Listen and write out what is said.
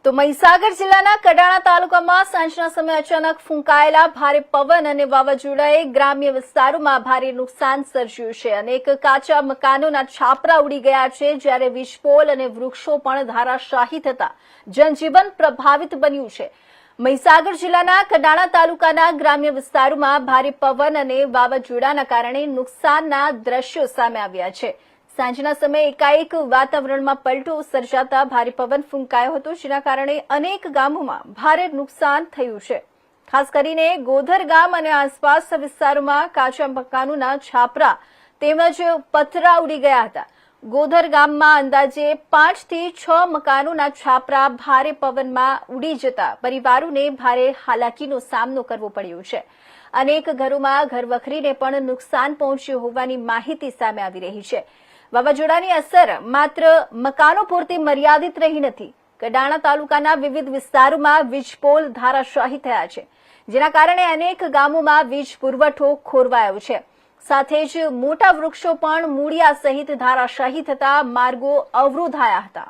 તો મહીસાગર જિલ્લાના કડાણા તાલુકામાં સાંજના સમયે અચાનક ફૂંકાયેલા ભારે પવન અને વાવાઝોડાએ ગ્રામ્ય વિસ્તારોમાં ભારે નુકસાન સર્જ્યું છે. અનેક કાચા મકાનોના છાપરા ઉડી ગયા છે, જ્યારે વીજપોલ અને વૃક્ષો પણ ધરાશાયી થતા જનજીવન પ્રભાવિત બન્યું છે. મહીસાગર જિલ્લાના કડાણા તાલુકાના ગ્રામ્ય વિસ્તારોમાં ભારે પવન અને વાવાઝોડાના કારણે નુકસાનના દ્રશ્યો સામે આવ્યા છે. સાંજના સમયે એકાએક વાતાવરણમાં પલટો સર્જાતા ભારે પવન ફૂંકાયો હતો, જેના કારણે અનેક ગામોમાં ભારે નુકસાન થયું છે. ખાસ કરીને ગોધર ગામ અને આસપાસના વિસ્તારોમાં કાચા મકાનોના છાપરા તેમજ પતરા ઉડી ગયા હતા. ગોધર ગામમાં અંદાજે 5 થી 6 મકાનોના છાપરા ભારે પવનમાં ઉડી જતા પરિવારોને ભારે હાલાકીનો સામનો કરવો પડ્યો છે. અનેક ઘરોમાં ઘરવખરીને પણ નુકસાન પહોંચ્યું હોવાની માહિતી સામે આવી રહી છે. વાવાઝોડાની અસર માત્ર મકાનો પૂરતી મર્યાદિત રહી નથી. કડાણા તાલુકાના વિવિધ વિસ્તારોમાં વીજપોલ ધરાશાયી થયા છે, જેના કારણે અનેક ગામોમાં વીજ પુરવઠો ખોરવાયો છે. સાથે જ મોટા વૃક્ષો પણ મૂળિયા સહિત ધરાશાયી થતા માર્ગો અવરોધાયા હતા.